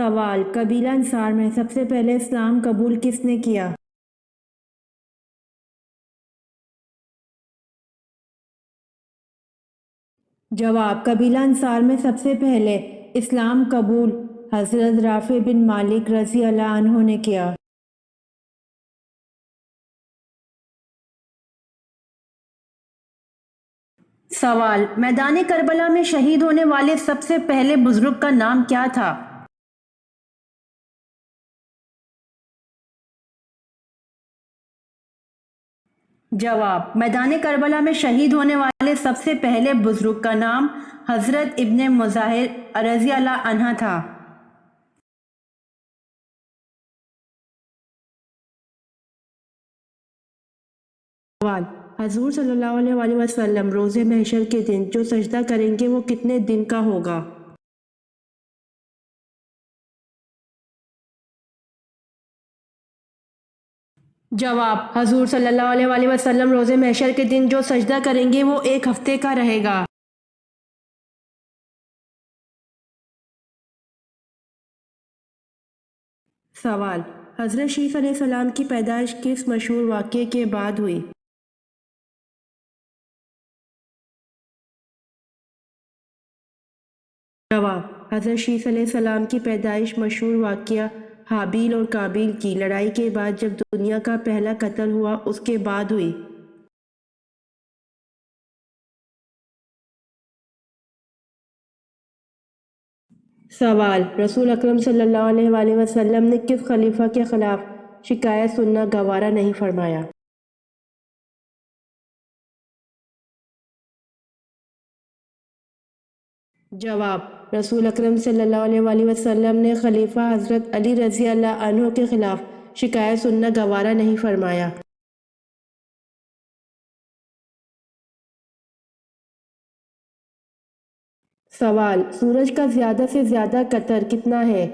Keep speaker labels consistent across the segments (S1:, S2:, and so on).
S1: سوال، قبیلہ انصار میں سب سے پہلے اسلام قبول کس نے کیا؟ جواب، قبیلہ انصار میں سب سے پہلے اسلام قبول حضرت رافع بن مالک رضی اللہ عنہ نے کیا۔ سوال، میدان کربلا میں شہید ہونے والے سب سے پہلے بزرگ کا نام کیا تھا؟ جواب، میدان کربلا میں شہید ہونے والے سب سے پہلے بزرگ کا نام حضرت ابن مظاہر رضی اللہ عنہ تھا۔ سوال، حضور صلی اللہ علیہ وآلہ وسلم روز محشر کے دن جو سجدہ کریں گے وہ کتنے دن کا ہوگا؟ جواب، حضور صلی اللہ علیہ وآلہ وسلم روز محشر کے دن جو سجدہ کریں گے وہ 1 ہفتے کا رہے گا۔ سوال، حضرت شیس علیہ السلام کی پیدائش کس مشہور واقعے کے بعد ہوئی؟ جواب، حضرت شیس علیہ السلام کی پیدائش مشہور واقعہ حابیل اور قابیل کی لڑائی کے بعد جب دنیا کا پہلا قتل ہوا اس کے بعد ہوئی۔ سوال، رسول اکرم صلی اللہ علیہ وآلہ وسلم نے کس خلیفہ کے خلاف شکایت سننا گوارا نہیں فرمایا؟ جواب، رسول اکرم صلی اللہ علیہ وآلہ وسلم نے خلیفہ حضرت علی رضی اللہ عنہ کے خلاف شکایت سننا گوارا نہیں فرمایا۔ سوال، سورج کا زیادہ سے زیادہ قطر کتنا ہے؟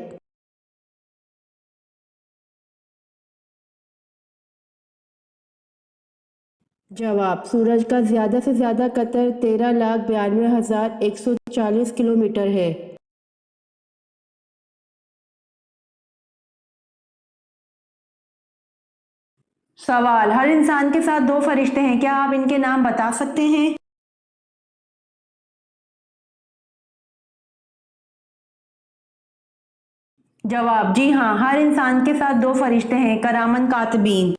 S1: جواب، سورج کا زیادہ سے زیادہ قطر 13,92,140 کلومیٹر ہے۔ سوال، ہر انسان کے ساتھ 2 فرشتے ہیں، کیا آپ ان کے نام بتا سکتے ہیں؟ جواب، جی ہاں، ہر انسان کے ساتھ 2 فرشتے ہیں، کرامن کاتبین۔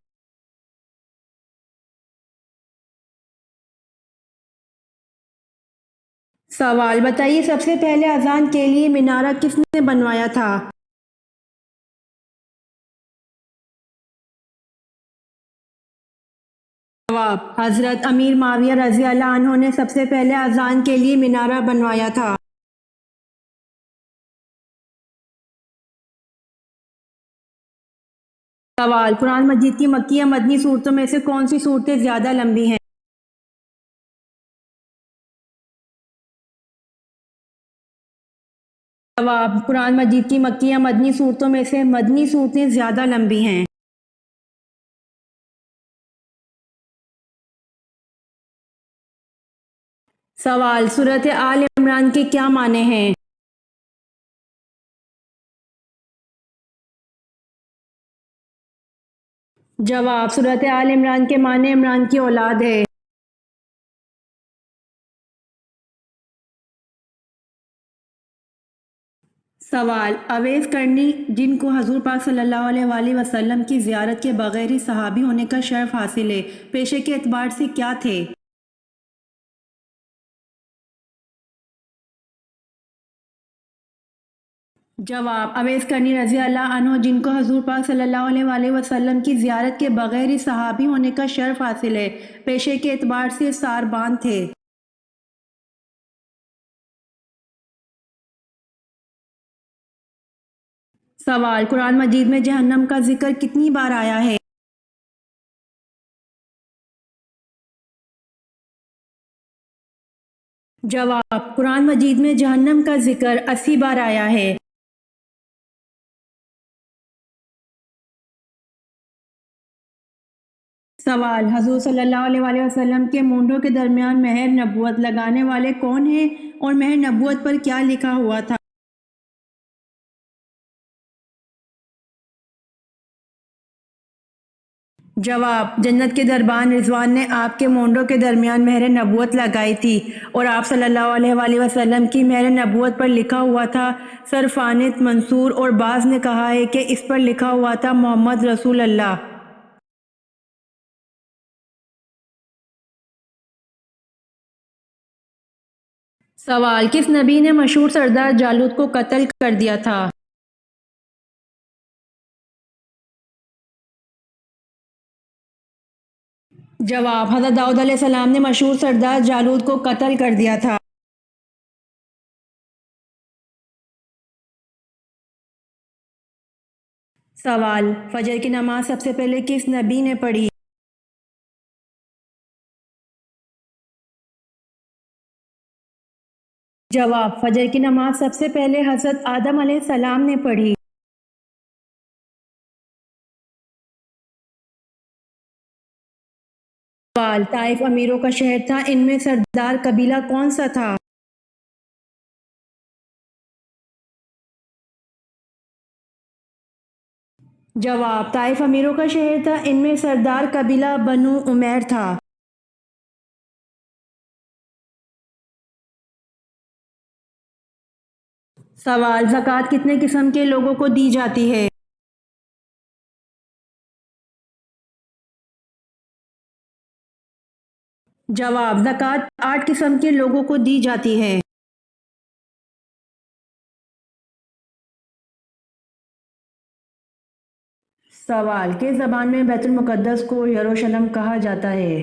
S1: سوال، بتائیے سب سے پہلے اذان کے لیے مینارہ کس نے بنوایا تھا؟ جواب، حضرت امیر معاویہ رضی اللہ عنہ نے سب سے پہلے اذان کے لیے مینارہ بنوایا تھا۔ سوال، قرآن مجید کی مکی یا مدنی صورتوں میں سے کون سی صورتیں زیادہ لمبی ہیں؟ جواب، قرآن مجید کی مکی یا مدنی صورتوں میں سے مدنی صورتیں زیادہ لمبی ہیں۔ سوال، سورۃ آل عمران کے کیا معنی ہیں؟ جواب، سورۃ آل عمران کے معنی عمران کی اولاد ہے۔ سوال، اویس کرنی جن کو حضور پاک صلی اللہ علیہ وآلہ وسلم کی زیارت کے بغیر ہی صحابی ہونے کا شرف حاصل ہے، پیشے کے اعتبار سے کیا تھے؟ جواب، اویس کرنی رضی اللہ عنہ جن کو حضور پاک صلی اللہ علیہ وآلہ وسلم کی زیارت کے بغیر ہی صحابی ہونے کا شرف حاصل ہے، پیشے کے اعتبار سے ساربان تھے۔ سوال، قرآن مجید میں جہنم کا ذکر کتنی بار آیا ہے؟ جواب، قرآن مجید میں جہنم کا ذکر 80 بار آیا ہے۔ سوال، حضور صلی اللہ علیہ وآلہ وسلم کے مونڈوں کے درمیان مہر نبوت لگانے والے کون ہیں اور مہر نبوت پر کیا لکھا ہوا تھا؟ جواب: جنت کے دربان رضوان نے آپ کے مونڈوں کے درمیان مہر نبوت لگائی تھی اور آپ صلی اللہ علیہ وآلہ وسلم کی مہر نبوت پر لکھا ہوا تھا سرفانت منصور، اور بعض نے کہا ہے کہ اس پر لکھا ہوا تھا محمد رسول اللہ۔ سوال: کس نبی نے مشہور سردار جالوت کو قتل کر دیا تھا؟ جواب: حضرت داؤد علیہ السلام نے مشہور سردار جالوت کو قتل کر دیا تھا۔ سوال: فجر کی نماز سب سے پہلے کس نبی نے پڑھی؟ جواب: فجر کی نماز سب سے پہلے حضرت آدم علیہ السلام نے پڑھی۔ سوال: طائف امیروں کا شہر تھا، ان میں سردار قبیلہ کون سا تھا؟ جواب: طائف امیروں کا شہر تھا، ان میں سردار قبیلہ بنو عمیر تھا۔ سوال: زکوٰۃ کتنے قسم کے لوگوں کو دی جاتی ہے؟ جواب: زکوٰۃ 8 قسم کے لوگوں کو دی جاتی ہے۔ سوال: کس زبان میں بیت المقدس کو یروشلم کہا جاتا ہے؟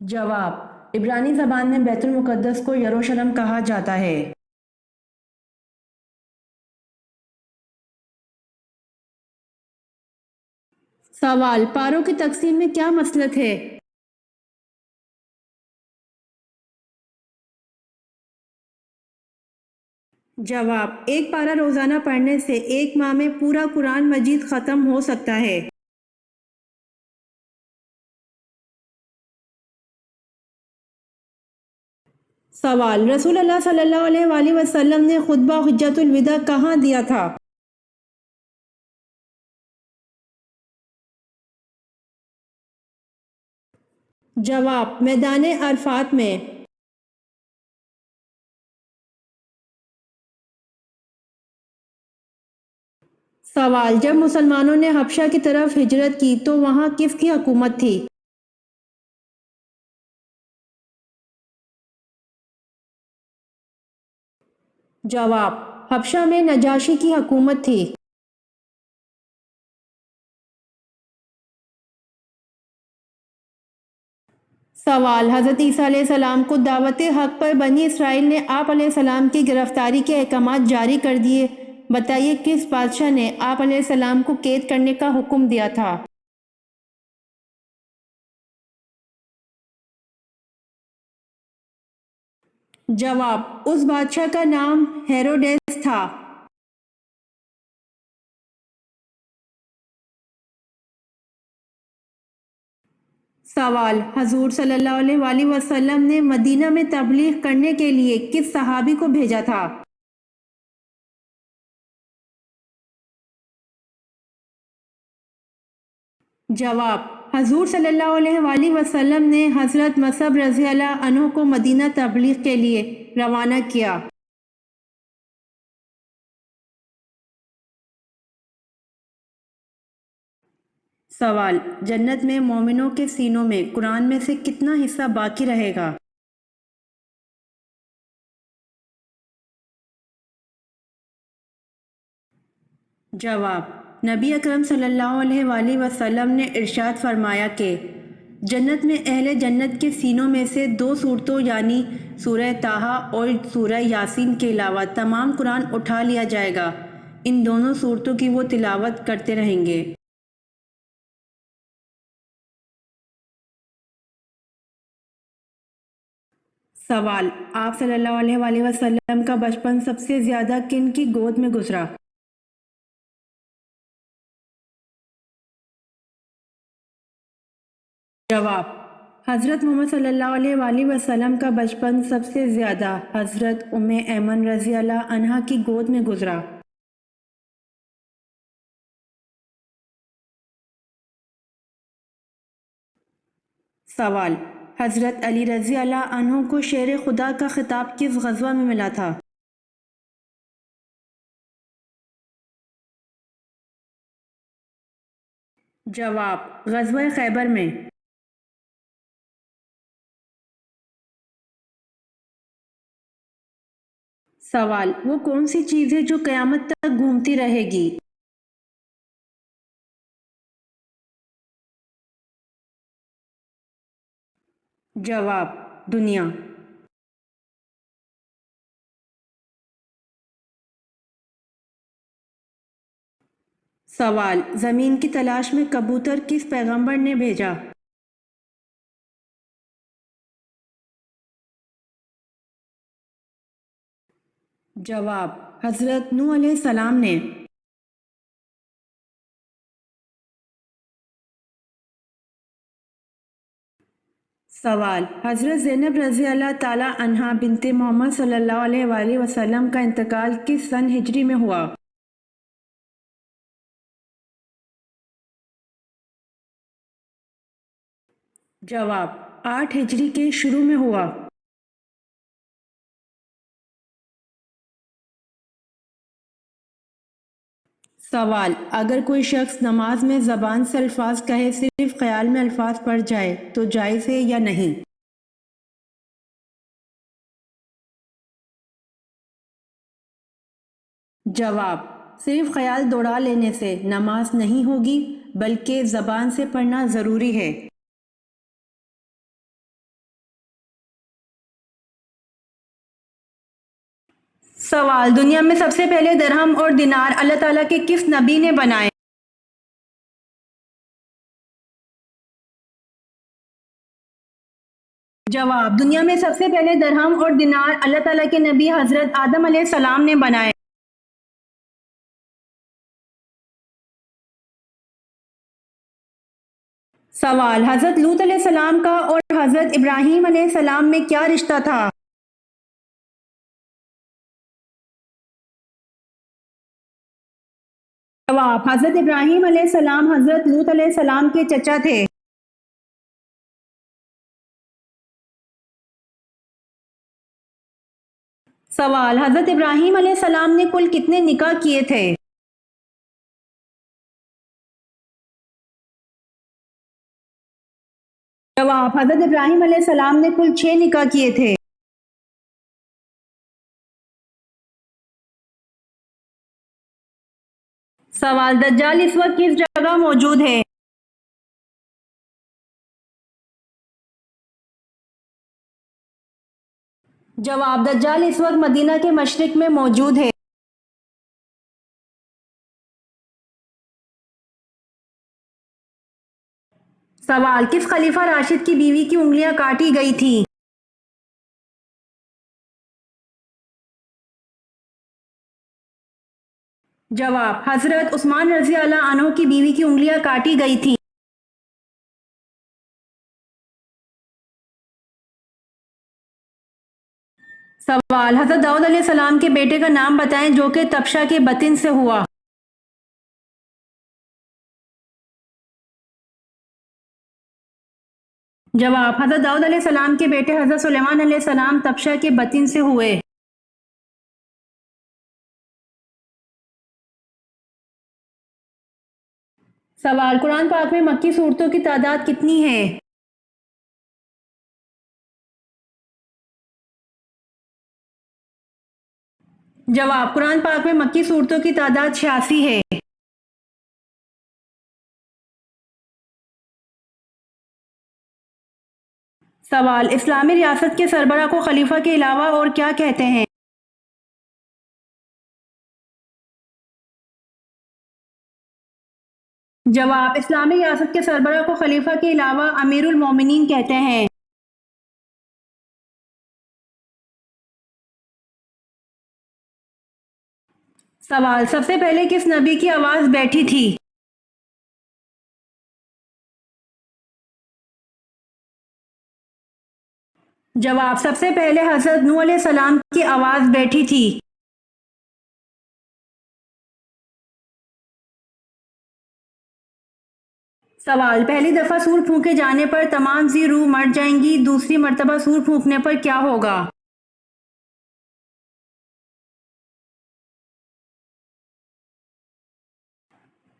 S1: جواب: عبرانی زبان میں بیت المقدس کو یروشلم کہا جاتا ہے۔ سوال: پاروں کی تقسیم میں کیا مسلک ہے؟ جواب: ایک پارہ روزانہ پڑھنے سے ایک ماہ میں پورا قرآن مجید ختم ہو سکتا ہے۔ سوال: رسول اللہ صلی اللہ علیہ وآلہ وسلم نے خطبہ حجۃ الوداع کہاں دیا تھا؟ جواب: میدان عرفات میں۔ سوال: جب مسلمانوں نے حبشہ کی طرف ہجرت کی تو وہاں کس کی حکومت تھی؟ جواب: حبشہ میں نجاشی کی حکومت تھی۔ سوال: حضرت عیسیٰ علیہ السلام کو دعوت حق پر بنی اسرائیل نے آپ علیہ السلام کی گرفتاری کے احکامات جاری کر دیے، بتائیے کس بادشاہ نے آپ علیہ السلام کو قید کرنے کا حکم دیا تھا؟ جواب: اس بادشاہ کا نام ہیروڈیس تھا۔ سوال: حضور صلی اللہ علیہ وآلہ وسلم نے مدینہ میں تبلیغ کرنے کے لیے کس صحابی کو بھیجا تھا؟ جواب: حضور صلی اللہ علیہ وآلہ وسلم نے حضرت مصعب رضی اللہ عنہ کو مدینہ تبلیغ کے لیے روانہ کیا۔ سوال: جنت میں مومنوں کے سینوں میں قرآن میں سے کتنا حصہ باقی رہے گا؟ جواب: نبی اکرم صلی اللہ علیہ وآلہ وسلم نے ارشاد فرمایا کہ جنت میں اہل جنت کے سینوں میں سے 2 صورتوں یعنی سورہ طٰہٰ اور سورہ یاسین کے علاوہ تمام قرآن اٹھا لیا جائے گا، ان دونوں صورتوں کی وہ تلاوت کرتے رہیں گے۔ سوال: آپ صلی اللہ علیہ وآلہ وسلم کا بچپن سب سے زیادہ کن کی گود میں گزرا؟ جواب: حضرت محمد صلی اللہ علیہ وآلہ وسلم کا بچپن سب سے زیادہ حضرت ام ایمن رضی اللہ عنہا کی گود میں گزرا۔ سوال: حضرت علی رضی اللہ عنہ کو شیر خدا کا خطاب کس غزوہ میں ملا تھا؟ جواب: غزوہ خیبر میں۔ سوال: وہ کون سی چیز ہے جو قیامت تک گھومتی رہے گی؟ جواب: دنیا۔ سوال: زمین کی تلاش میں کبوتر کس پیغمبر نے بھیجا؟ جواب: حضرت نوح علیہ السلام نے۔ سوال: حضرت زینب رضی اللہ تعالی عنہا بنت محمد صلی اللہ علیہ وآلہ وسلم کا انتقال کس سن ہجری میں ہوا؟ جواب: 8 ہجری کے شروع میں ہوا۔ سوال: اگر کوئی شخص نماز میں زبان سے الفاظ کہے صرف خیال میں الفاظ پڑھ جائے تو جائز ہے یا نہیں؟ جواب: صرف خیال دوڑا لینے سے نماز نہیں ہوگی بلکہ زبان سے پڑھنا ضروری ہے۔ سوال: دنیا میں سب سے پہلے درہم اور دینار اللہ تعالیٰ کے کس نبی نے بنائے؟ جواب: دنیا میں سب سے پہلے درہم اور دینار اللہ تعالیٰ کے نبی حضرت آدم علیہ السلام نے بنائے۔ سوال: حضرت لوط علیہ السلام کا اور حضرت ابراہیم علیہ السلام میں کیا رشتہ تھا؟ جواب: حضرت ابراہیم علیہ السلام حضرت لوط علیہ السلام کے چچا تھے۔ سوال: حضرت ابراہیم علیہ السلام نے کل کتنے نکاح کیے تھے؟ جواب: حضرت ابراہیم علیہ السلام نے کل 6 نکاح کیے تھے۔ سوال: دجال اس وقت کس جگہ موجود ہے؟ جواب: دجال اس وقت مدینہ کے مشرق میں موجود ہے۔ سوال: کس خلیفہ راشد کی بیوی کی انگلیاں کاٹی گئی تھیں؟ جواب: حضرت عثمان رضی اللہ عنہ کی بیوی کی انگلیاں کاٹی گئی تھیں۔ سوال: حضرت داؤد علیہ السلام کے بیٹے کا نام بتائیں جو کہ تبشہ کے بطن سے ہوا۔ جواب: حضرت داؤد علیہ السلام کے بیٹے حضرت سلیمان علیہ السلام تبشہ کے بطن سے ہوئے۔ سوال: قرآن پاک میں مکی سورتوں کی تعداد کتنی ہے؟ جواب: قرآن پاک میں مکی سورتوں کی تعداد 86 ہے۔ سوال: اسلامی ریاست کے سربراہ کو خلیفہ کے علاوہ اور کیا کہتے ہیں؟ جواب: اسلامی ریاست کے سربراہ کو خلیفہ کے علاوہ امیر المومنین کہتے ہیں۔ سوال: سب سے پہلے کس نبی کی آواز بیٹھی تھی؟ جواب: سب سے پہلے حضرت نوح علیہ السلام کی آواز بیٹھی تھی۔ سوال: پہلی دفعہ سور پھونکے جانے پر تمام ذی روح مر جائیں گی، دوسری مرتبہ سور پھونکنے پر کیا ہوگا؟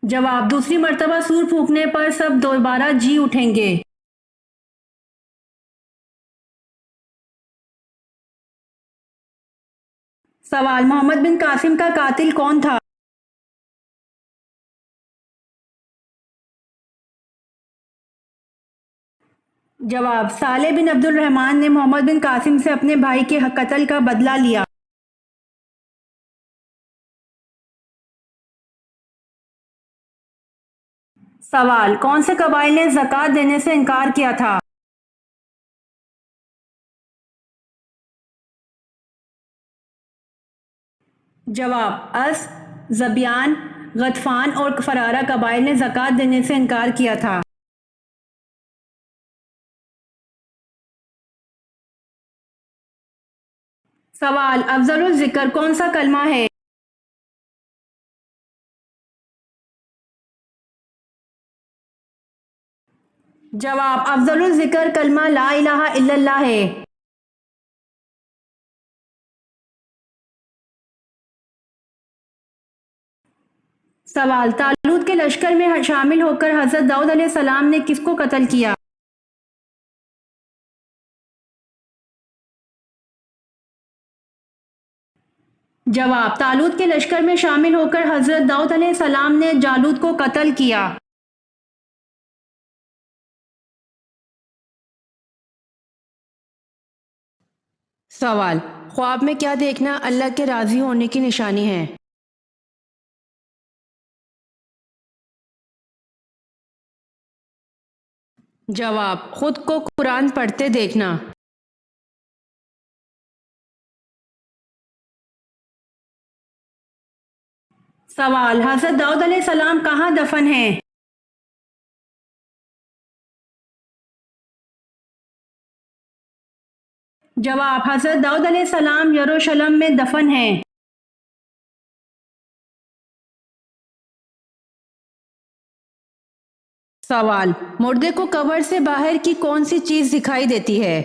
S1: جواب: دوسری مرتبہ سور پھونکنے پر سب دوبارہ جی اٹھیں گے۔ سوال: محمد بن قاسم کا قاتل کون تھا؟ جواب: صالح بن عبد الرحمن نے محمد بن قاسم سے اپنے بھائی کے قتل کا بدلہ لیا۔ سوال: کون سے قبائل نے زکوٰۃ دینے سے انکار کیا تھا؟ جواب: اس، ذبیان، غطفان اور فرارہ قبائل نے زکوٰۃ دینے سے انکار کیا تھا۔ سوال: افضل الذکر کون سا کلمہ ہے؟ جواب: افضل الذکر کلمہ لا الہ الا اللہ ہے۔ سوال: طالوت کے لشکر میں شامل ہو کر حضرت داؤد علیہ السلام نے کس کو قتل کیا؟ جواب: طالوت کے لشکر میں شامل ہو کر حضرت داؤد علیہ السلام نے جالوت کو قتل کیا۔ سوال: خواب میں کیا دیکھنا اللہ کے راضی ہونے کی نشانی ہے؟ جواب: خود کو قرآن پڑھتے دیکھنا۔ سوال: حضرت داؤد علیہ السلام کہاں دفن ہیں؟ جواب: حضرت داؤد علیہ السلام یروشلم میں دفن ہیں۔ سوال: مردے کو قبر سے باہر کی کون سی چیز دکھائی دیتی ہے؟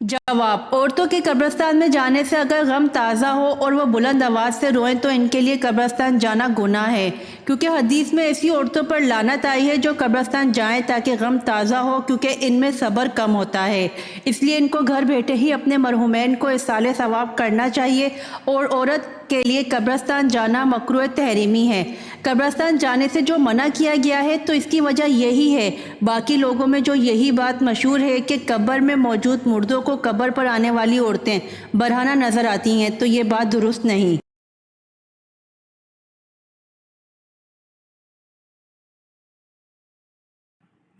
S1: جواب: عورتوں کے قبرستان میں جانے سے اگر غم تازہ ہو اور وہ بلند آواز سے روئیں تو ان کے لیے قبرستان جانا گناہ ہے، کیونکہ حدیث میں ایسی عورتوں پر لعنت آئی ہے جو قبرستان جائیں تاکہ غم تازہ ہو، کیونکہ ان میں صبر کم ہوتا ہے، اس لیے ان کو گھر بیٹھے ہی اپنے مرحومین کو ایصال ثواب کرنا چاہیے، اور عورت کے لیے قبرستان جانا مکروہ تحریمی ہے۔ قبرستان جانے سے جو منع کیا گیا ہے تو اس کی وجہ یہی ہے۔ باقی لوگوں میں جو یہی بات مشہور ہے کہ قبر میں موجود مردوں کو قبر پر آنے والی عورتیں برہنہ نظر آتی ہیں، تو یہ بات درست نہیں۔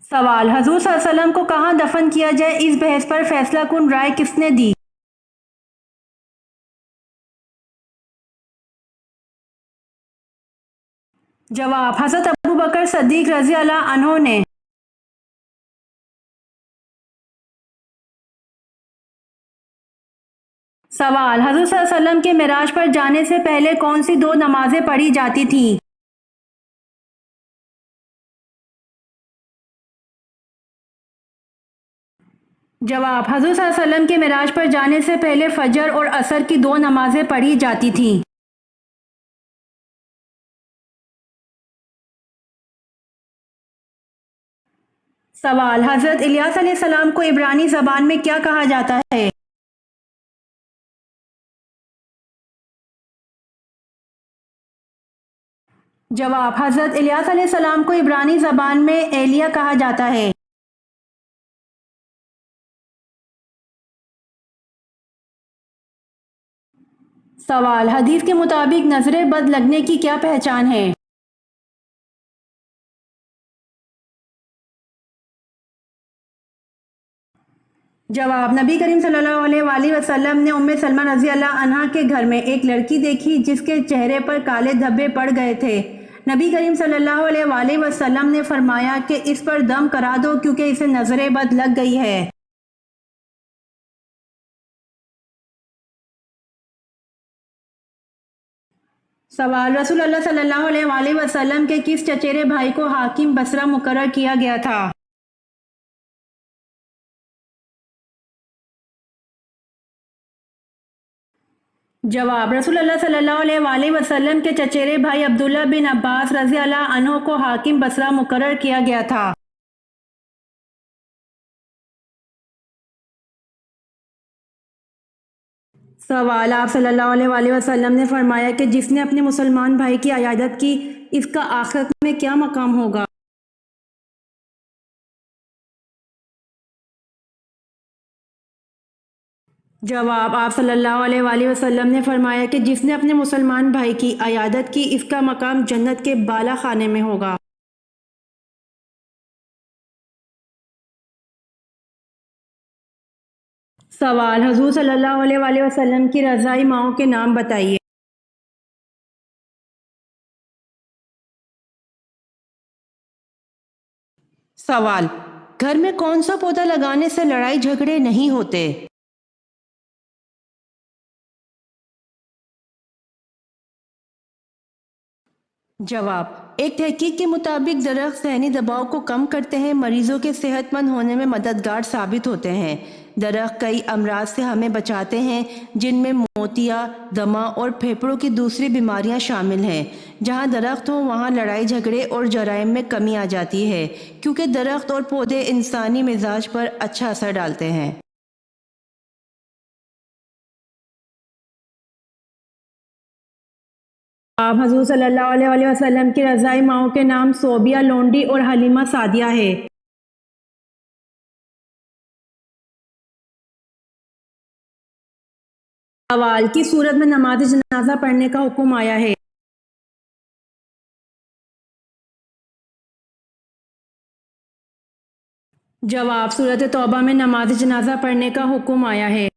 S1: سوال: حضور صلی اللہ علیہ وسلم کو کہاں دفن کیا جائے، اس بحث پر فیصلہ کن رائے کس نے دی؟ جواب: حضرت ابوبکر صدیق رضی اللہ عنہ نے۔ سوال: حضور صلی اللہ علیہ وسلم کے معراج پر جانے سے پہلے کون سی دو نمازیں پڑھی جاتی تھیں؟ جواب: حضور صلی اللہ علیہ وسلم کے معراج پر جانے سے پہلے فجر اور عصر کی دو نمازیں پڑھی جاتی تھیں۔ سوال: حضرت الیاس علیہ السلام کو عبرانی زبان میں کیا کہا جاتا ہے؟ جواب: حضرت الیاس علیہ السلام کو عبرانی زبان میں ایلیا کہا جاتا ہے۔ سوال: حدیث کے مطابق نظر بد لگنے کی کیا پہچان ہے؟ جواب: نبی کریم صلی اللہ علیہ وآلہ وسلم نے ام سلمہ رضی اللہ عنہا کے گھر میں ایک لڑکی دیکھی جس کے چہرے پر کالے دھبے پڑ گئے تھے۔ نبی کریم صلی اللہ علیہ وآلہ وسلم نے فرمایا کہ اس پر دم کرا دو کیونکہ اسے نظر بد لگ گئی ہے۔ سوال: رسول اللہ صلی اللہ علیہ وآلہ وسلم کے کس چچیرے بھائی کو حاکم بصرہ مقرر کیا گیا تھا؟ جواب: رسول اللہ صلی اللہ علیہ وآلہ وسلم کے چچیرے بھائی عبداللہ بن عباس رضی اللہ عنہ کو حاکم بصرہ مقرر کیا گیا تھا۔ سوال: آپ صلی اللہ علیہ وآلہ وسلم نے فرمایا کہ جس نے اپنے مسلمان بھائی کی عیادت کی اس کا آخرت میں کیا مقام ہوگا؟ جواب: آپ صلی اللہ علیہ وآلہ وسلم نے فرمایا کہ جس نے اپنے مسلمان بھائی کی عیادت کی اس کا مقام جنت کے بالا خانے میں ہوگا۔ سوال: حضور صلی اللہ علیہ وآلہ وسلم کی رضائی ماؤں کے نام بتائیے۔ سوال: گھر میں کون سا پودا لگانے سے لڑائی جھگڑے نہیں ہوتے؟ جواب: ایک تحقیق کے مطابق درخت ذہنی دباؤ کو کم کرتے ہیں، مریضوں کے صحت مند ہونے میں مددگار ثابت ہوتے ہیں۔ درخت کئی امراض سے ہمیں بچاتے ہیں جن میں موتیا، دمہ اور پھیپھڑوں کی دوسری بیماریاں شامل ہیں۔ جہاں درخت ہوں وہاں لڑائی جھگڑے اور جرائم میں کمی آ جاتی ہے کیونکہ درخت اور پودے انسانی مزاج پر اچھا اثر ڈالتے ہیں۔ آپ حضور صلی اللہ علیہ وآلہ وسلم کی رضائی ماؤں کے نام صوبیہ لونڈی اور حلیمہ سعدیہ ہے۔ سوال: کس صورت میں نماز جنازہ پڑھنے کا حکم آیا ہے؟ جواب: سورۃ توبہ میں نماز جنازہ پڑھنے کا حکم آیا ہے۔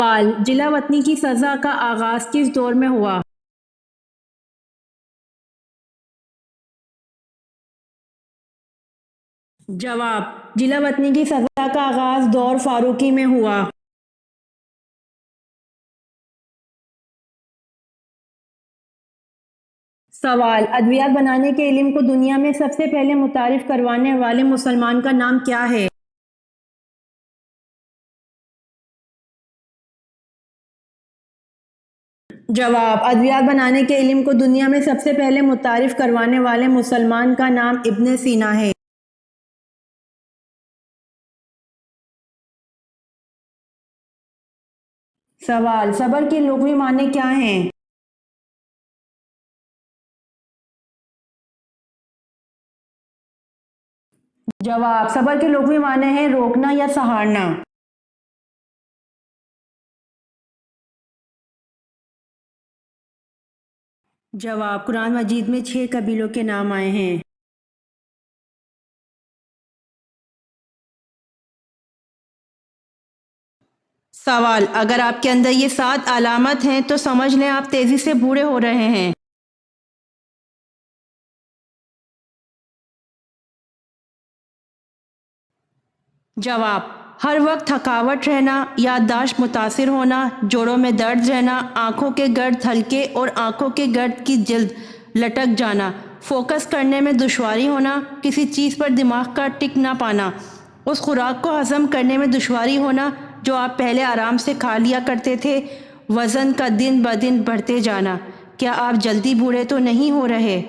S1: سوال: جلا وطنی کی سزا کا آغاز کس دور میں ہوا؟ جواب: جلا وطنی کی سزا کا آغاز دور فاروقی میں ہوا۔ سوال: ادویات بنانے کے علم کو دنیا میں سب سے پہلے متعارف کروانے والے مسلمان کا نام کیا ہے؟ جواب: ادویات بنانے کے علم کو دنیا میں سب سے پہلے متعارف کروانے والے مسلمان کا نام ابن سینا ہے۔ سوال: صبر کے لغوی معنی کیا ہیں؟ جواب: صبر کے لغوی معنی ہیں روکنا یا سہارنا۔ جواب: قرآن مجید میں 6 قبیلوں کے نام آئے ہیں۔ سوال: اگر آپ کے اندر یہ 7 علامت ہیں تو سمجھ لیں آپ تیزی سے بوڑھے ہو رہے ہیں۔ جواب: ہر وقت تھکاوٹ رہنا، یادداشت متاثر ہونا، جوڑوں میں درد رہنا، آنکھوں کے گرد ہلکے اور آنکھوں کے گرد کی جلد لٹک جانا، فوکس کرنے میں دشواری ہونا، کسی چیز پر دماغ کا ٹک نہ پانا، اس خوراک کو ہضم کرنے میں دشواری ہونا جو آپ پہلے آرام سے کھا لیا کرتے تھے، وزن کا دن بدن بڑھتے جانا۔ کیا آپ جلدی بوڑھے تو نہیں ہو رہے؟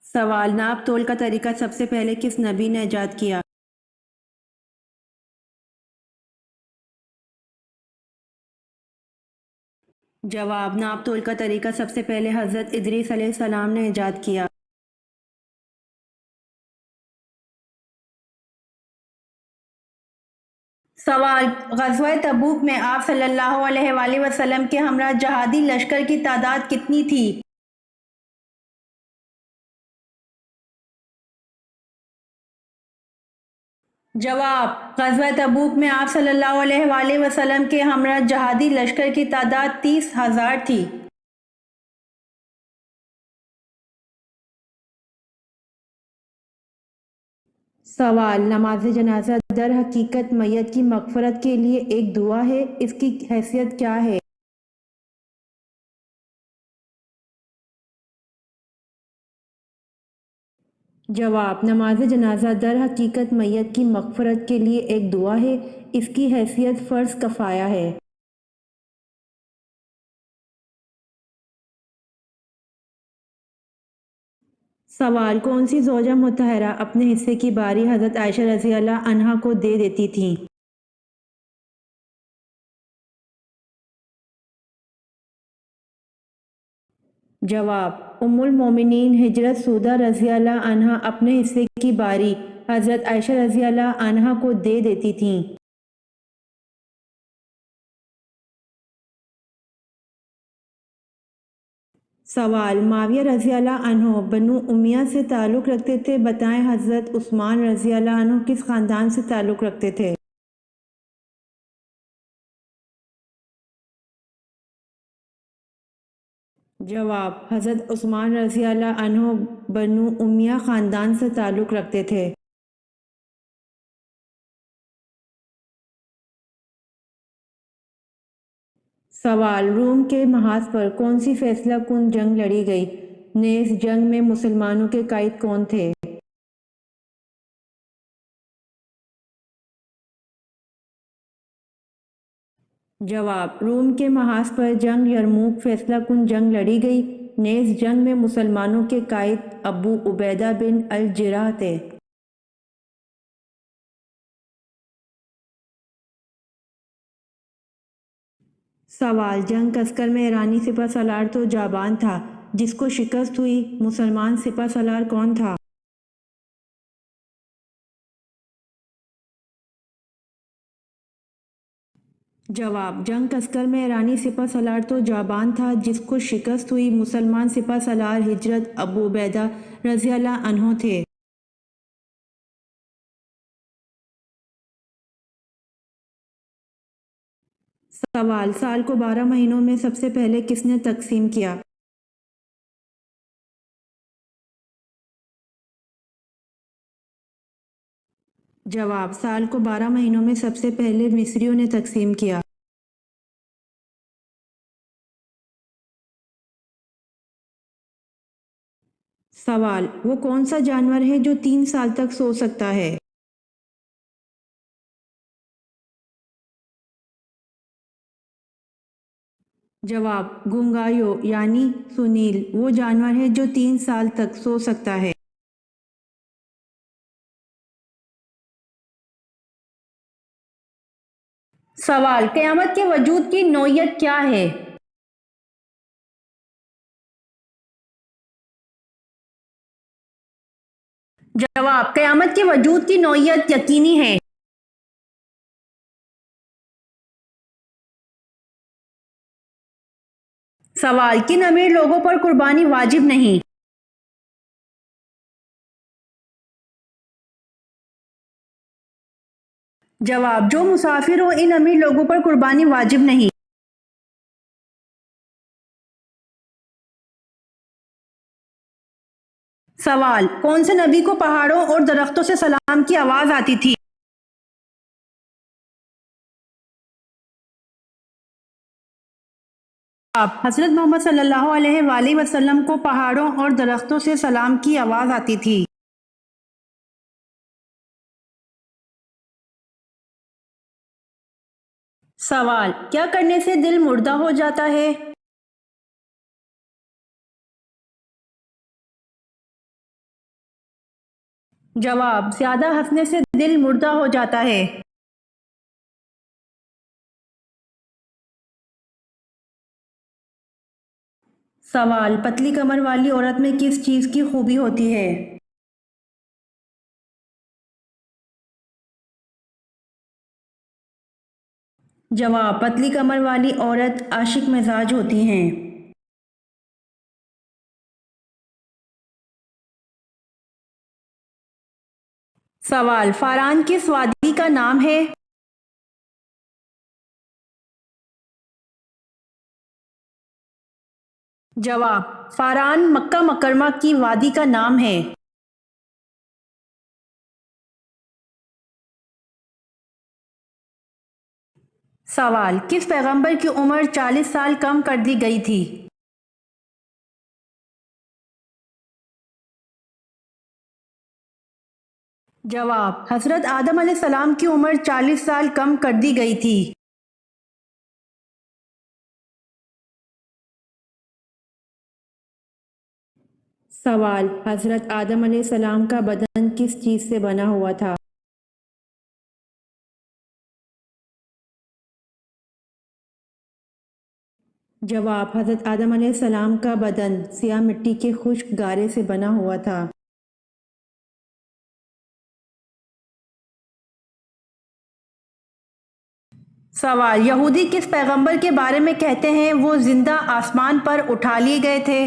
S1: سوال: ناپ تول کا طریقہ سب سے پہلے کس نبی نے ایجاد کیا؟ جواب: ناپ تول کا طریقہ سب سے پہلے حضرت ادریس علیہ السلام نے ایجاد کیا۔ سوال: غزوہ تبوک میں آپ صلی اللہ علیہ وآلہ وسلم کے ہمراہ جہادی لشکر کی تعداد کتنی تھی؟ جواب: غزوہ تبوک میں آپ صلی اللہ علیہ وآلہ وسلم کے ہمراہ جہادی لشکر کی تعداد 30,000 تھی۔ سوال: نماز جنازہ در حقیقت میت کی مغفرت کے لیے ایک دعا ہے، اس کی حیثیت کیا ہے؟ جواب: نماز جنازہ در حقیقت میت کی مغفرت کے لیے ایک دعا ہے، اس کی حیثیت فرض کفایہ ہے۔ سوال: کون سی زوجہ مطہرہ اپنے حصے کی باری حضرت عائشہ رضی اللہ عنہا کو دے دیتی تھیں؟ جواب: ام المومنین حجرت سودہ رضی اللہ عنہا اپنے حصے کی باری حضرت عائشہ رضی اللہ عنہا کو دے دیتی تھیں۔ سوال: معاویہ رضی اللہ عنہ بنو امیہ سے تعلق رکھتے تھے، بتائیں حضرت عثمان رضی اللہ عنہ کس خاندان سے تعلق رکھتے تھے؟ جواب: حضرت عثمان رضی اللہ عنہ بنو امیہ خاندان سے تعلق رکھتے تھے۔ سوال: روم کے محاذ پر کون سی فیصلہ کن جنگ لڑی گئی؟ نیز جنگ میں مسلمانوں کے قائد کون تھے؟ جواب: روم کے محاذ پر جنگ یرموک فیصلہ کن جنگ لڑی گئی، نیز جنگ میں مسلمانوں کے قائد ابو عبیدہ بن الجراح تھے۔ سوال: جنگ کسکر میں ایرانی سپہ سالار تو جابان تھا، جس کو شکست ہوئی، مسلمان سپہ سالار کون تھا؟ جواب: جنگ کسکر میں ایرانی سپہ سالار تو جابان تھا، جس کو شکست ہوئی، مسلمان سپہ سالار حضرت ابو عبیدہ رضی اللہ عنہ تھے۔ سوال: سال کو 12 مہینوں میں سب سے پہلے کس نے تقسیم کیا؟ جواب: سال کو 12 مہینوں میں سب سے پہلے مصریوں نے تقسیم کیا۔ سوال: وہ کون سا جانور ہے جو 3 سال تک سو سکتا ہے؟ جواب: گنگایو یعنی سنیل وہ جانور ہے جو 3 سال تک سو سکتا ہے۔ سوال: قیامت کے وجود کی نوعیت کیا ہے؟ جواب: قیامت کے وجود کی نوعیت یقینی ہے۔ سوال: کن امیر لوگوں پر قربانی واجب نہیں؟ جواب: جو مسافر ہو، ان امیر لوگوں پر قربانی واجب نہیں۔ سوال: کون سے نبی کو پہاڑوں اور درختوں سے سلام کی آواز آتی تھی؟ جواب: حضرت محمد صلی اللہ علیہ وآلہ وسلم کو پہاڑوں اور درختوں سے سلام کی آواز آتی تھی۔ سوال: کیا کرنے سے دل مردہ ہو جاتا ہے؟ جواب: زیادہ ہنسنے سے دل مردہ ہو جاتا ہے۔ سوال: پتلی کمر والی عورت میں کس چیز کی خوبی ہوتی ہے؟ جواب: پتلی کمر والی عورت عاشق مزاج ہوتی ہیں۔ سوال، فاران کس وادی کا نام ہے؟ جواب، فاران مکہ مکرمہ کی وادی کا نام ہے۔ سوال، کس پیغمبر کی عمر 40 سال کم کر دی گئی تھی؟ جواب، حضرت آدم علیہ السلام کی عمر 40 سال کم کر دی گئی تھی۔ سوال، حضرت آدم علیہ السلام کا بدن کس چیز سے بنا ہوا تھا؟ جواب، حضرت آدم علیہ السلام کا بدن سیاہ مٹی کے خشک گارے سے بنا ہوا تھا۔ سوال، یہودی کس پیغمبر کے بارے میں کہتے ہیں وہ زندہ آسمان پر اٹھا لیے گئے تھے؟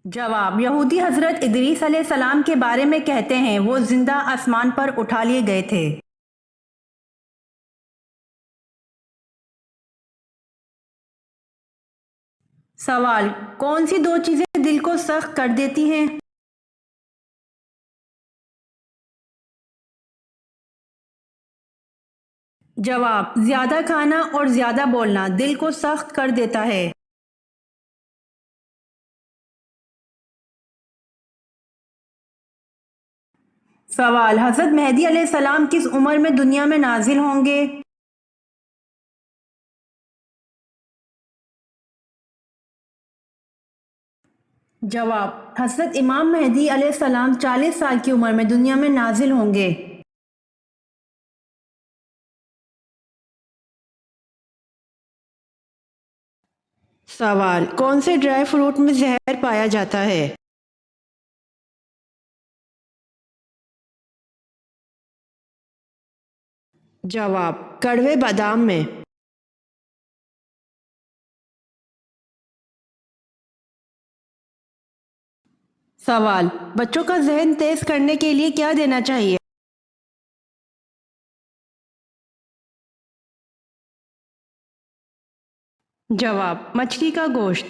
S1: جواب، یہودی حضرت ادریس علیہ السلام کے بارے میں کہتے ہیں وہ زندہ آسمان پر اٹھا لیے گئے تھے۔ سوال، کون سی دو چیزیں دل کو سخت کر دیتی ہیں؟ جواب، زیادہ کھانا اور زیادہ بولنا دل کو سخت کر دیتا ہے۔ سوال، حضرت مہدی علیہ السلام کس عمر میں دنیا میں نازل ہوں گے؟ جواب، حضرت امام مہدی علیہ السلام 40 سال کی عمر میں دنیا میں نازل ہوں گے۔ سوال، کون سے ڈرائی فروٹ میں زہر پایا جاتا ہے؟ جواب، کڑوے بادام میں۔ سوال، بچوں کا ذہن تیز کرنے کے لیے کیا دینا چاہیے؟ جواب، مچھلی کا گوشت۔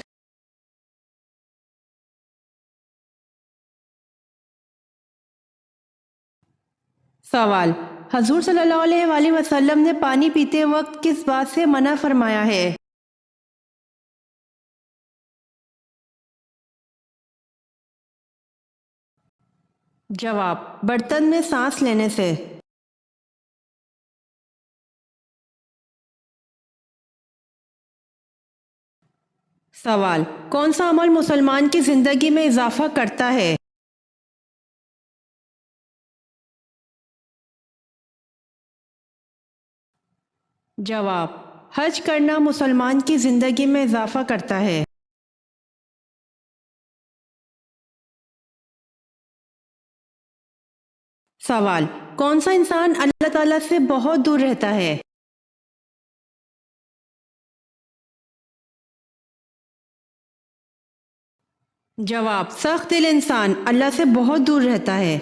S1: سوال، حضور صلی اللہ علیہ وآلہ وسلم نے پانی پیتے وقت کس بات سے منع فرمایا ہے؟ جواب، برتن میں سانس لینے سے۔ سوال، کون سا عمل مسلمان کی زندگی میں اضافہ کرتا ہے؟ جواب، حج کرنا مسلمان کی زندگی میں اضافہ کرتا ہے۔ سوال، کون سا انسان اللہ تعالیٰ سے بہت دور رہتا ہے؟ جواب، سخت دل انسان اللہ سے بہت دور رہتا ہے۔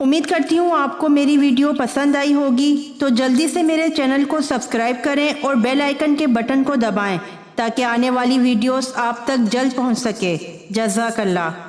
S1: امید کرتی ہوں آپ کو میری ویڈیو پسند آئی ہوگی، تو جلدی سے میرے چینل کو سبسکرائب کریں اور بیل آئیکن کے بٹن کو دبائیں تاکہ آنے والی ویڈیوز آپ تک جلد پہنچ سکے۔ جزاک اللہ۔